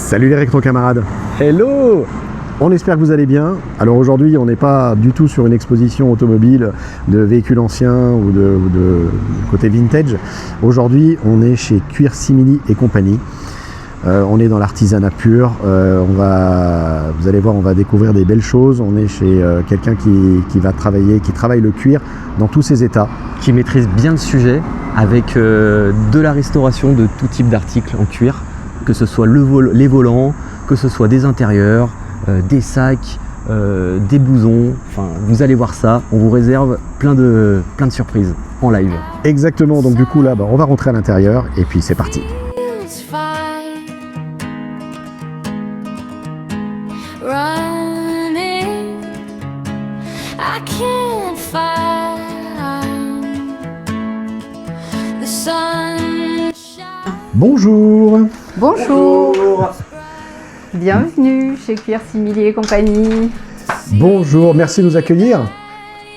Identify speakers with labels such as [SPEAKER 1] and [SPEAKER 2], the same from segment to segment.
[SPEAKER 1] Salut les rétro-camarades.
[SPEAKER 2] Hello.
[SPEAKER 1] On espère que vous allez bien. Alors aujourd'hui, on n'est pas du tout sur une exposition automobile de véhicules anciens ou de côté vintage. Aujourd'hui, on est chez Cuir Simili et compagnie. On est dans l'artisanat pur. Vous allez voir, on va découvrir des belles choses. On est chez quelqu'un qui travaille le cuir dans tous ses états.
[SPEAKER 2] Qui maîtrise bien le sujet avec de la restauration de tout type d'articles en cuir, que ce soit les volants, que ce soit des intérieurs, des sacs, des blousons. Enfin, vous allez voir ça. On vous réserve plein de surprises en live.
[SPEAKER 1] Exactement. Donc du coup là, on va rentrer à l'intérieur et puis c'est parti. Bonjour.
[SPEAKER 3] Bonjour. Bienvenue chez Cuir Simili et compagnie.
[SPEAKER 1] Bonjour, merci de nous accueillir.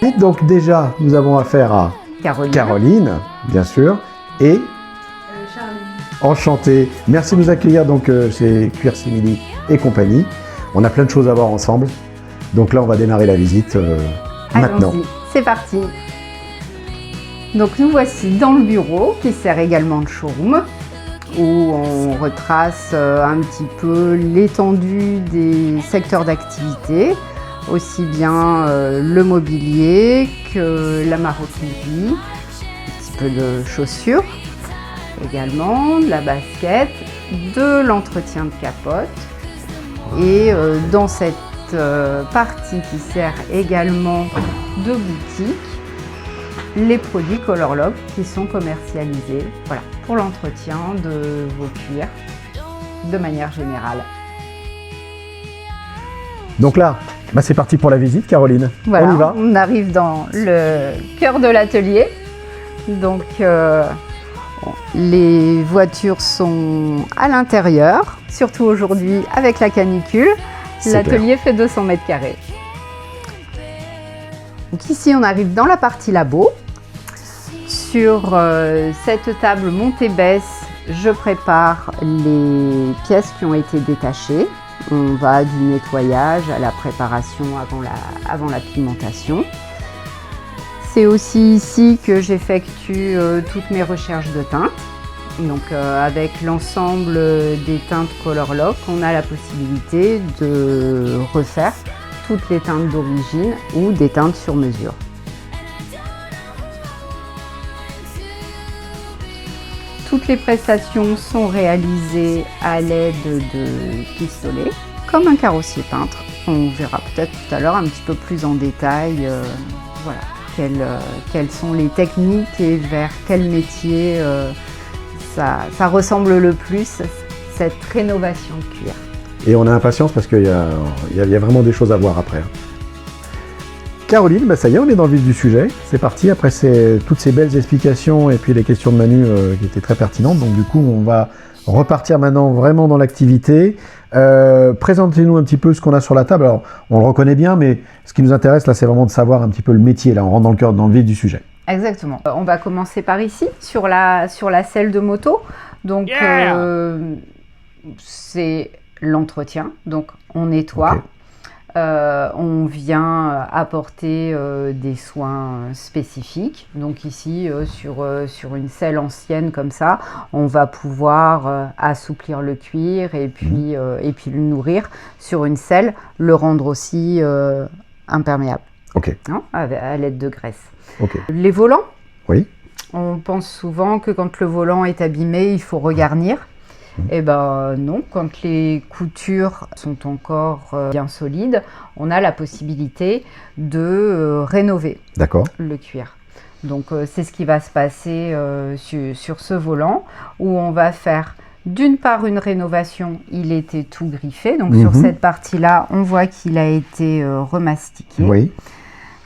[SPEAKER 1] Et donc déjà, nous avons affaire à Caroline, bien sûr, et
[SPEAKER 3] Charline.
[SPEAKER 1] Enchanté. Merci de nous accueillir donc chez Cuir Simili et compagnie. On a plein de choses à voir ensemble. Donc là, on va démarrer la visite maintenant.
[SPEAKER 3] Allons-y, c'est parti. Donc nous voici dans le bureau qui sert également de showroom, où on retrace un petit peu l'étendue des secteurs d'activité, aussi bien le mobilier que la maroquinerie, un petit peu de chaussures, également de la basket, de l'entretien de capote. Et dans cette partie qui sert également de boutique, les produits Colorlock qui sont commercialisés, voilà, pour l'entretien de vos cuirs de manière générale.
[SPEAKER 1] Donc là, c'est parti pour la visite, Caroline.
[SPEAKER 3] Voilà,
[SPEAKER 1] on y va.
[SPEAKER 3] On arrive dans le cœur de l'atelier. Donc les voitures sont à l'intérieur, surtout aujourd'hui avec la canicule. L'atelier fait 200 mètres carrés. Donc ici, on arrive dans la partie labo. Sur cette table montée-baisse, je prépare les pièces qui ont été détachées. On va du nettoyage à la préparation avant la pigmentation. C'est aussi ici que j'effectue toutes mes recherches de teintes. Donc avec l'ensemble des teintes Colorlock, on a la possibilité de refaire toutes les teintes d'origine ou des teintes sur mesure. Toutes les prestations sont réalisées à l'aide de pistolets, comme un carrossier peintre. On verra peut-être tout à l'heure un petit peu plus en détail voilà, quelles sont les techniques et vers quel métier ça ressemble le plus, cette rénovation de cuir.
[SPEAKER 1] Et on a impatience parce qu'il y a vraiment des choses à voir après. Caroline, ça y est, on est dans le vif du sujet. C'est parti, après toutes ces belles explications et puis les questions de Manu qui étaient très pertinentes. Donc du coup, on va repartir maintenant vraiment dans l'activité. Présentez-nous un petit peu ce qu'on a sur la table. Alors, on le reconnaît bien, mais ce qui nous intéresse là, c'est vraiment de savoir un petit peu le métier. Là, on rentre dans le vif du sujet.
[SPEAKER 3] Exactement. On va commencer par ici, sur la selle de moto. Donc, c'est l'entretien. Donc, on nettoie. Okay. On vient apporter des soins spécifiques. Donc ici, sur une selle ancienne comme ça, on va pouvoir assouplir le cuir et puis le nourrir. Sur une selle, le rendre aussi imperméable,
[SPEAKER 1] okay.
[SPEAKER 3] À l'aide de graisse.
[SPEAKER 1] Okay.
[SPEAKER 3] Les volants,
[SPEAKER 1] oui.
[SPEAKER 3] On pense souvent que quand le volant est abîmé, il faut regarnir. Eh ben non, quand les coutures sont encore bien solides, on a la possibilité de rénover le cuir. Donc c'est ce qui va se passer sur ce volant, où on va faire d'une part une rénovation. Il était tout griffé, donc sur cette partie-là, on voit qu'il a été remastiqué.
[SPEAKER 1] Oui.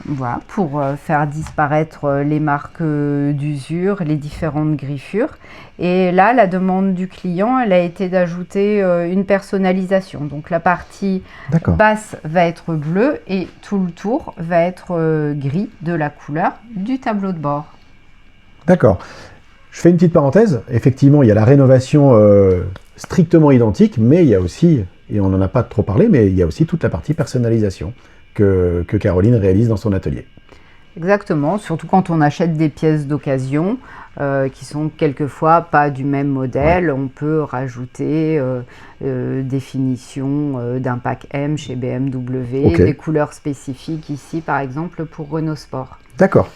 [SPEAKER 3] Voilà, pour faire disparaître les marques d'usure, les différentes griffures. Et là, la demande du client, elle a été d'ajouter une personnalisation. Donc la partie basse va être bleue et tout le tour va être gris, de la couleur du tableau de bord.
[SPEAKER 1] D'accord. Je fais une petite parenthèse. Effectivement, il y a la rénovation strictement identique, mais il y a aussi, et on n'en a pas trop parlé, mais il y a aussi toute la partie personnalisation que Caroline réalise dans son atelier.
[SPEAKER 3] Exactement, surtout quand on achète des pièces d'occasion qui sont quelquefois pas du même modèle. On peut rajouter des finitions d'un pack M chez BMW, des couleurs spécifiques ici par exemple pour Renault Sport.
[SPEAKER 1] D'accord.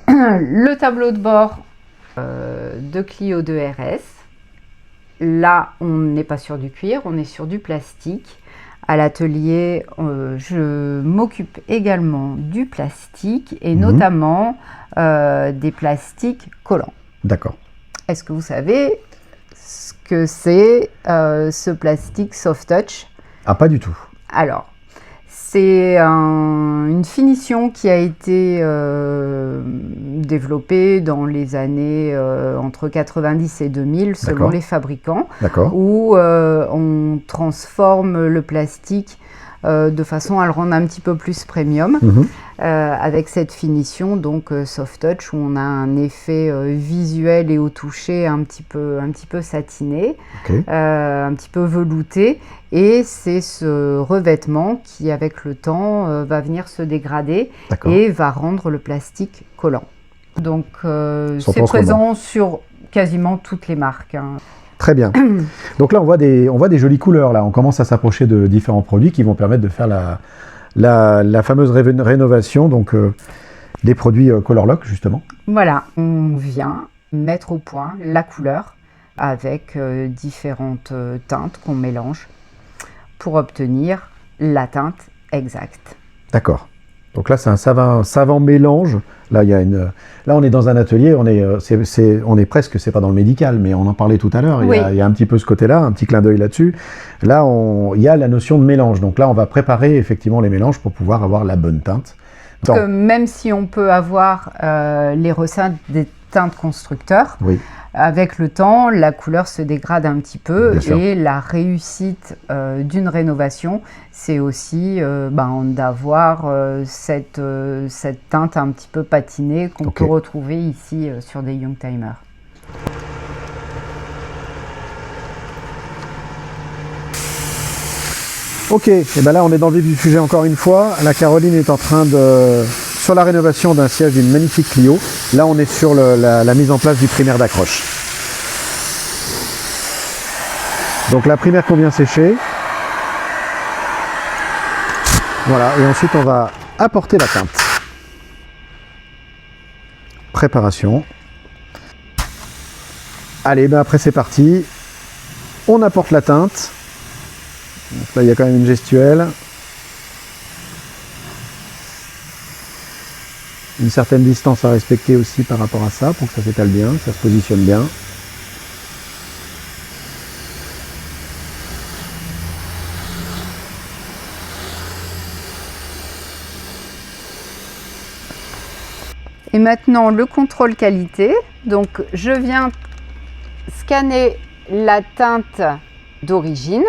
[SPEAKER 3] Le tableau de bord de Clio 2 RS. Là, on n'est pas sur du cuir, on est sur du plastique. À l'atelier, je m'occupe également du plastique et notamment des plastiques collants.
[SPEAKER 1] D'accord.
[SPEAKER 3] Est-ce que vous savez ce que c'est ce plastique soft touch?
[SPEAKER 1] Ah, pas du tout.
[SPEAKER 3] Alors, c'est une finition qui a été développée dans les années entre 90 et 2000 selon les fabricants, où on transforme le plastique de façon à le rendre un petit peu plus premium avec cette finition donc soft touch où on a un effet visuel et au toucher un petit peu satiné, un petit peu velouté, et c'est ce revêtement qui avec le temps va venir se dégrader et va rendre le plastique collant. Donc c'est présent sur quasiment toutes les marques.
[SPEAKER 1] Très bien. Donc là, on voit des jolies couleurs. Là, on commence à s'approcher de différents produits qui vont permettre de faire la fameuse rénovation donc, des produits Color Lock, justement.
[SPEAKER 3] Voilà, on vient mettre au point la couleur avec différentes teintes qu'on mélange pour obtenir la teinte exacte.
[SPEAKER 1] D'accord. Donc là, c'est un savant mélange. Là, là, on est dans un atelier, on est presque, c'est pas dans le médical, mais on en parlait tout à l'heure, il y a un petit peu ce côté-là, un petit clin d'œil là-dessus. Là, il y a la notion de mélange. Donc là, on va préparer effectivement les mélanges pour pouvoir avoir la bonne teinte.
[SPEAKER 3] Même si on peut avoir les resseintes des teintes constructeurs, avec le temps, la couleur se dégrade un petit peu et la réussite d'une rénovation, c'est aussi d'avoir cette teinte un petit peu patinée qu'on peut retrouver ici sur des Youngtimer.
[SPEAKER 1] Ok, et ben là on est dans le vif du sujet encore une fois. La Caroline est en train sur la rénovation d'un siège d'une magnifique Clio. Là on est sur la mise en place du primaire d'accroche. Donc la primaire qu'on vient sécher. Voilà, et ensuite on va apporter la teinte. Préparation. Allez, ben après c'est parti. On apporte la teinte. Donc là il y a quand même une gestuelle. Une certaine distance à respecter aussi par rapport à ça pour que ça s'étale bien, que ça se positionne bien.
[SPEAKER 3] Et maintenant le contrôle qualité. Donc je viens scanner la teinte d'origine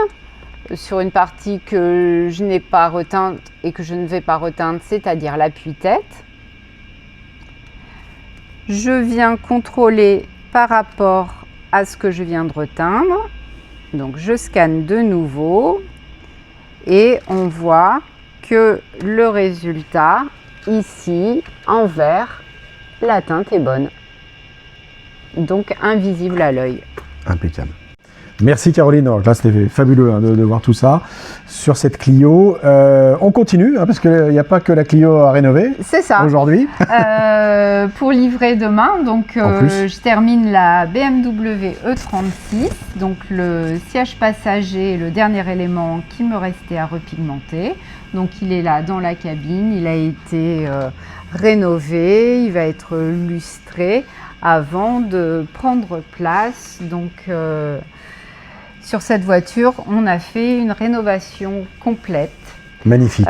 [SPEAKER 3] sur une partie que je n'ai pas reteinte et que je ne vais pas reteindre, c'est-à-dire l'appui-tête. Je viens contrôler par rapport à ce que je viens de reteindre. Donc je scanne de nouveau et on voit que le résultat ici en vert, la teinte est bonne. Donc invisible à l'œil.
[SPEAKER 1] Impeccable. Merci Caroline, alors là c'était fabuleux de voir tout ça sur cette Clio. On continue parce qu'il n'y a pas que la Clio à rénover.
[SPEAKER 3] C'est ça.
[SPEAKER 1] Aujourd'hui.
[SPEAKER 3] Pour livrer demain, donc je termine la BMW E36, donc le siège passager, le dernier élément qui me restait à repigmenter. Donc il est là dans la cabine, il a été rénové, il va être lustré avant de prendre place. Donc sur cette voiture, on a fait une rénovation complète.
[SPEAKER 1] Magnifique.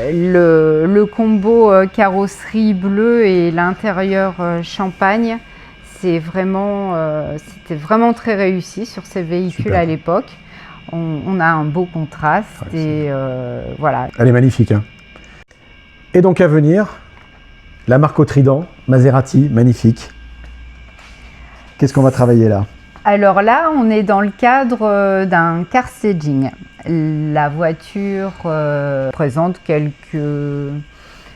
[SPEAKER 3] Le combo carrosserie bleue et l'intérieur champagne, c'était vraiment très réussi sur ces véhicules. Super. À l'époque. On a un beau contraste et voilà.
[SPEAKER 1] Elle est magnifique. Hein. Et donc à venir, la marque au trident, Maserati, magnifique. Qu'est-ce qu'on va travailler là ?
[SPEAKER 3] Alors là, on est dans le cadre d'un car staging. La voiture présente quelques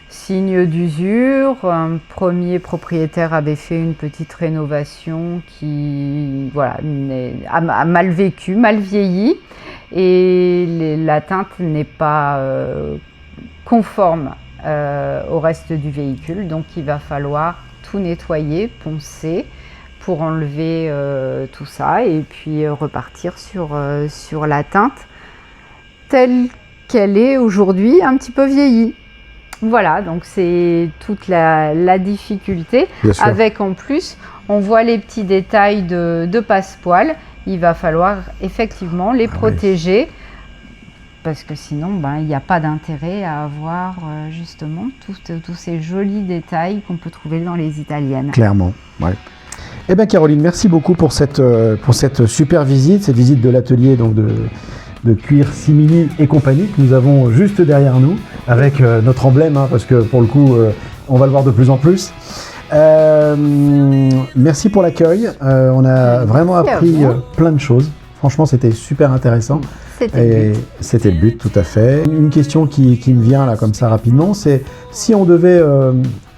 [SPEAKER 3] signes d'usure. Un premier propriétaire avait fait une petite rénovation qui a mal vécu, mal vieilli, et la teinte n'est pas conforme au reste du véhicule. Donc il va falloir tout nettoyer, poncer, pour enlever tout ça et puis repartir sur la teinte telle qu'elle est aujourd'hui, un petit peu vieillie. Voilà, donc c'est toute la difficulté. Avec en plus, on voit les petits détails de passepoil. Il va falloir effectivement les protéger parce que sinon, il n'y a pas d'intérêt à avoir justement tous ces jolis détails qu'on peut trouver dans les italiennes.
[SPEAKER 1] Clairement, ouais. Eh bien Caroline, merci beaucoup pour cette super visite, cette visite de l'atelier donc de Cuir Simili et compagnie que nous avons juste derrière nous avec notre emblème, parce que pour le coup on va le voir de plus en plus. Merci pour l'accueil, on a vraiment appris plein de choses, franchement c'était super intéressant. C'était le but, tout à fait. Une question qui me vient là comme ça rapidement, c'est si on devait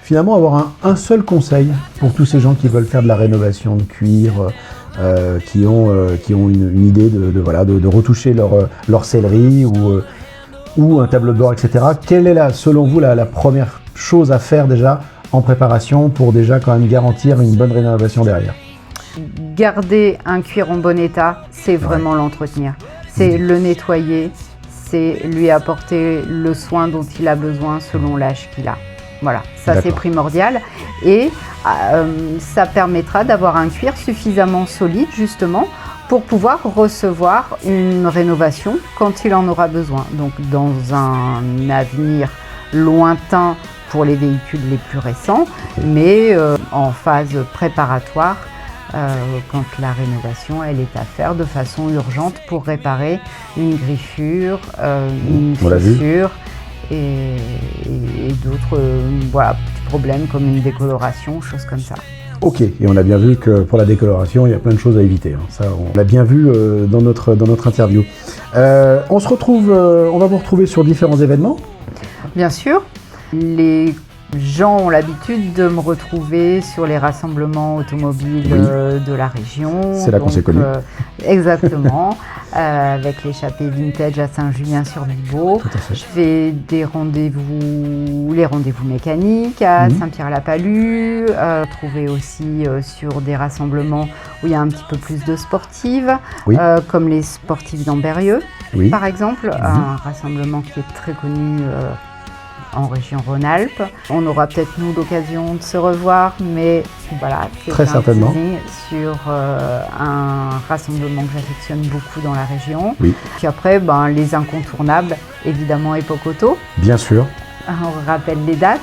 [SPEAKER 1] finalement avoir un seul conseil pour tous ces gens qui veulent faire de la rénovation de cuir, qui ont une idée de retoucher leur sellerie ou un tableau de bord, etc. Quelle est selon vous la première chose à faire déjà en préparation pour déjà quand même garantir une bonne rénovation derrière?
[SPEAKER 3] Garder un cuir en bon état, c'est vraiment l'entretenir. C'est le nettoyer, c'est lui apporter le soin dont il a besoin selon l'âge qu'il a. Voilà, ça c'est primordial et ça permettra d'avoir un cuir suffisamment solide justement pour pouvoir recevoir une rénovation quand il en aura besoin. Donc dans un avenir lointain pour les véhicules les plus récents, mais en phase préparatoire quand la rénovation elle est à faire de façon urgente pour réparer une griffure, une fissure. Et d'autres petits problèmes comme une décoloration, choses comme ça.
[SPEAKER 1] Ok, et on a bien vu que pour la décoloration, il y a plein de choses à éviter. Ça, on l'a bien vu dans notre interview. On va vous retrouver sur différents événements.
[SPEAKER 3] Bien sûr. Les gens ont l'habitude de me retrouver sur les rassemblements automobiles de la région.
[SPEAKER 1] C'est là qu'on s'est connus.
[SPEAKER 3] Exactement. Avec l'échappée vintage à Saint-Julien-sur-Bibeau. Je fais les rendez-vous mécaniques à Saint-Pierre-la-Palue. Trouver aussi sur des rassemblements où il y a un petit peu plus de sportives, comme les sportives d'Ambérieux, par exemple. Un rassemblement qui est très connu en région Rhône-Alpes. On aura peut-être nous l'occasion de se revoir, mais voilà, c'est
[SPEAKER 1] très certainement
[SPEAKER 3] sur un rassemblement que j'affectionne beaucoup dans la région. Puis après, les incontournables, évidemment Époque Auto.
[SPEAKER 1] Bien sûr.
[SPEAKER 3] On rappelle les dates.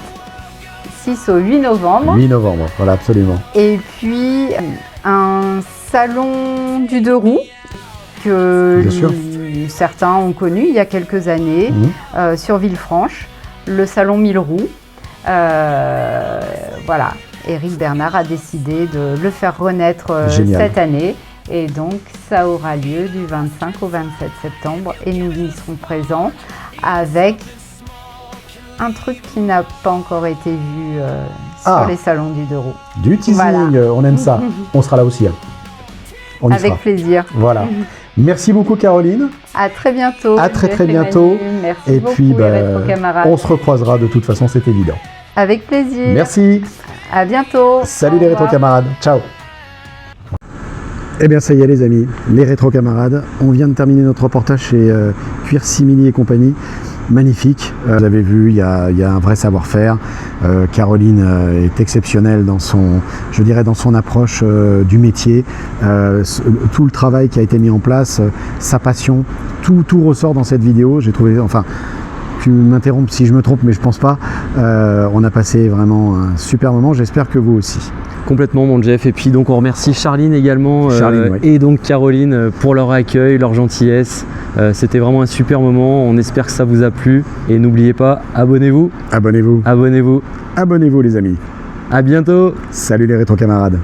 [SPEAKER 3] 6 au 8 novembre.
[SPEAKER 1] 8 novembre, voilà, absolument.
[SPEAKER 3] Et puis un salon du deux roues que certains ont connu il y a quelques années sur Villefranche. Le salon 1000 roues, voilà, Éric Bernard a décidé de le faire renaître cette année et donc ça aura lieu du 25 au 27 septembre et nous y serons présents avec un truc qui n'a pas encore été vu sur les salons du deux roues.
[SPEAKER 1] Du teasing, on aime ça, on sera là aussi. On y
[SPEAKER 3] avec
[SPEAKER 1] sera.
[SPEAKER 3] Plaisir.
[SPEAKER 1] Voilà. Merci beaucoup Caroline.
[SPEAKER 3] À très bientôt.
[SPEAKER 1] À très bientôt.
[SPEAKER 3] Merci
[SPEAKER 1] et
[SPEAKER 3] beaucoup,
[SPEAKER 1] puis
[SPEAKER 3] les rétro-camarades.
[SPEAKER 1] on se recroisera de toute façon, c'est évident.
[SPEAKER 3] Avec plaisir.
[SPEAKER 1] Merci.
[SPEAKER 3] À bientôt.
[SPEAKER 1] Salut les rétro-camarades. Ciao. Eh bien ça y est les amis, les rétro-camarades, on vient de terminer notre reportage chez Cuir Simili et compagnie. Magnifique, vous avez vu, il y a un vrai savoir-faire. Caroline est exceptionnelle dans son approche du métier. Tout le travail qui a été mis en place, sa passion, tout ressort dans cette vidéo. J'ai trouvé, tu m'interromps si je me trompe, mais je pense pas. On a passé vraiment un super moment, j'espère que vous aussi.
[SPEAKER 2] Complètement mon Jeff, et puis donc on remercie Charline également et donc Caroline pour leur accueil, leur gentillesse. C'était vraiment un super moment, on espère que ça vous a plu et n'oubliez pas, abonnez-vous.
[SPEAKER 1] Abonnez-vous.
[SPEAKER 2] Abonnez-vous.
[SPEAKER 1] Abonnez-vous les amis.
[SPEAKER 2] À bientôt.
[SPEAKER 1] Salut les rétro-camarades.